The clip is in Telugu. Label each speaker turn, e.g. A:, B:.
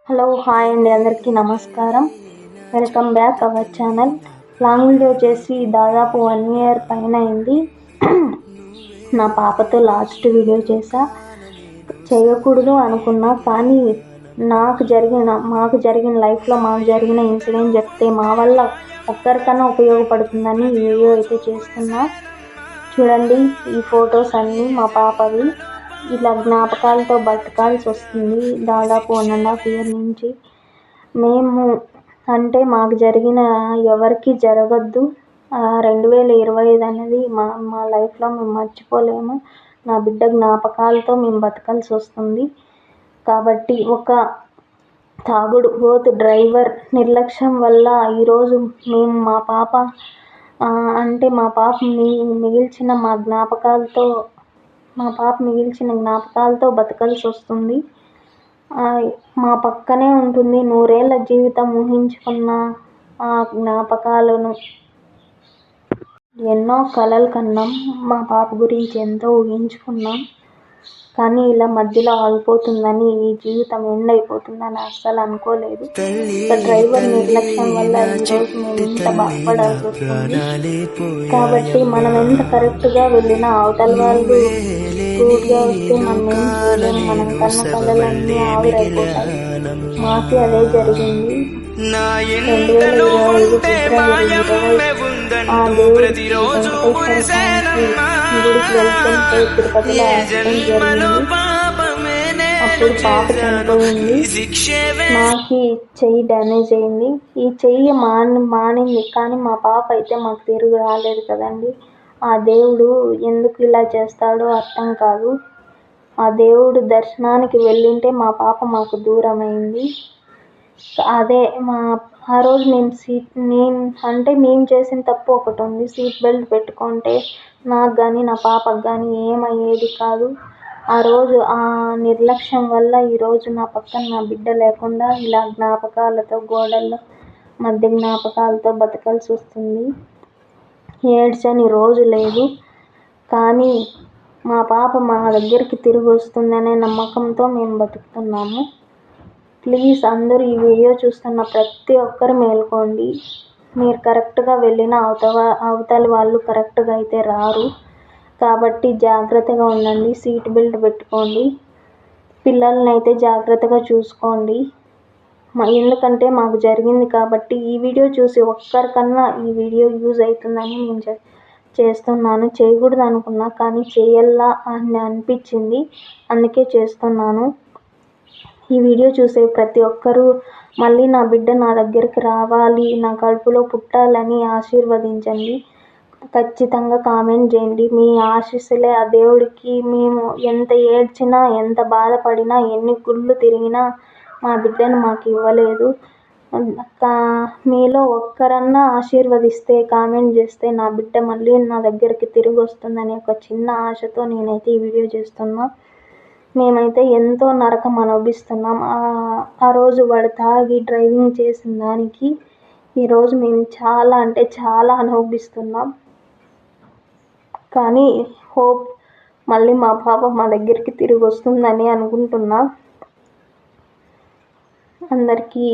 A: హలో హాయ్ అండి, అందరికీ నమస్కారం. Welcome back our channel. Long video చేసి దాదాపు 1 year పైన అయింది. నా పాపతో లాస్ట్ వీడియో చేయకూడదు అనుకున్నా, కానీ మాకు జరిగిన లైఫ్లో మాకు జరిగిన ఇన్సిడెంట్ చెప్తే మా వల్ల ఒక్కరికన్నా ఉపయోగపడుతుందని ఈ వీడియో అయితే చేస్తున్నా. చూడండి, ఈ ఫొటోస్ అన్నీ మా పాపవి. ఇలా జ్ఞాపకాలతో బతకాల్సి వస్తుంది దాదాపు 1.5 year నుంచి. మాకు జరిగిన ఎవరికి జరగద్దు. 2025 అనేది మా లైఫ్లో మేము మర్చిపోలేము. నా బిడ్డ జ్ఞాపకాలతో మేము బతకాల్సి వస్తుంది. కాబట్టి ఒక తాగుడుపోతు డ్రైవర్ నిర్లక్ష్యం వల్ల ఈరోజు మేము మా పాప మిగిల్చిన జ్ఞాపకాలతో బతకాల్సి వస్తుంది. మా పక్కనే ఉంటుంది. 100 ఏళ్ల జీవితం ఊహించుకున్న ఆ జ్ఞాపకాలను ఎన్నో కలలు కన్నాం. మా పాప గురించి ఎంతో ఊహించుకున్నాం. కానీ ఇలా మధ్యలో ఆగిపోతుందని, ఈ జీవితం ఎండ్ అయిపోతుందని అస్సలు అనుకోలేదు. ఒక డ్రైవర్ నిర్లక్ష్యం వల్ల ఈరోజు మేము ఇంత బాధపడాల్సి వస్తుంది. కాబట్టి మనం ఎంత కరెక్ట్గా వెళ్ళినా అవతల వాళ్ళు స్కూట్గా వస్తే మనం ఏం చేయలేము. మనం కన్న కళలన్నీ ఆవిరైపోతాయి. మాకి అదే జరిగింది. 2025 ఫిబ్రవరి 20 ఆ దేవుడి వెంకటేశ్వర స్వామికి గుడికి వెళ్తుంటే తిరుపతిలో యాక్సిడెంట్ జరిగింది. అప్పుడు పాప చనిపోయింది. నాకు చెయ్యి డ్యామేజ్ అయింది. ఈ చెయ్యి మానింది, కానీ మా పాప అయితే మాకు తిరిగి రాలేదు కదండి. ఆ దేవుడు ఎందుకు ఇలా చేస్తాడో అర్థం కాదు. ఆ దేవుడు దర్శనానికి వెళ్ళింటే మా పాప మాకు దూరం అయింది. ఆ రోజు మేము చేసిన తప్పు ఒకటి ఉంది. సీట్ బెల్ట్ పెట్టుకుంటే నాకు కానీ నా పాపకు కానీ ఏమయ్యేది కాదు. ఆ రోజు ఆ నిర్లక్ష్యం వల్ల ఈరోజు నా పక్కన నా బిడ్డ లేకుండా ఇలా జ్ఞాపకాలతో, గోడల మధ్య జ్ఞాపకాలతో బతకాల్సి వస్తుంది. ఏడ్చని రోజు లేదు. కానీ మా పాప మా దగ్గరికి తిరిగి వస్తుందనే నమ్మకంతో మేము బతుకుతున్నాము. ప్లీజ్ అందరూ ఈ వీడియో చూస్తున్న ప్రతి ఒక్కరు మేల్కోండి. మీరు కరెక్ట్గా వెళ్ళిన అవతల వాళ్ళు కరెక్ట్గా అయితే రారు. కాబట్టి జాగ్రత్తగా ఉండండి. సీట్ బెల్ట్ పెట్టుకోండి. పిల్లల్ని అయితే జాగ్రత్తగా చూసుకోండి. ఎందుకంటే మాకు జరిగింది కాబట్టి. ఈ వీడియో చూసి ఒక్కరికన్నా ఈ వీడియో యూజ్ అవుతుందని నేను చేస్తున్నాను. చేయకూడదు అనుకున్నా, కానీ చేయాలా అని అనిపించింది, అందుకే చేస్తున్నాను. ఈ వీడియో చూసే ప్రతి ఒక్కరూ మళ్ళీ నా బిడ్డ నా దగ్గరికి రావాలి, నా కడుపులో పుట్టాలని ఆశీర్వదించండి. ఖచ్చితంగా కామెంట్ చేయండి. మీ ఆశీస్సులే ఆ దేవుడికి. మేము ఎంత ఏడ్చినా, ఎంత బాధపడినా, ఎన్ని గుళ్ళు తిరిగినా మా బిడ్డను మాకు ఇవ్వలేదు. మీలో ఒక్కరన్నా ఆశీర్వదిస్తే, కామెంట్ చేస్తే నా బిడ్డ మళ్ళీ నా దగ్గరికి తిరిగి వస్తుందనే ఒక చిన్న ఆశతో నేనైతే ఈ వీడియో చేస్తున్నా. మేమైతే ఎంతో నరకం అనుభవిస్తున్నాం. ఆ రోజు వాడు తాగి డ్రైవింగ్ చేసిన దానికి ఈరోజు మేము చాలా అంటే చాలా అనుభవిస్తున్నాం. కానీ హోప్ మళ్ళీ మా పాప మా దగ్గరికి తిరిగి వస్తుందని అనుకుంటున్నా. అందరికీ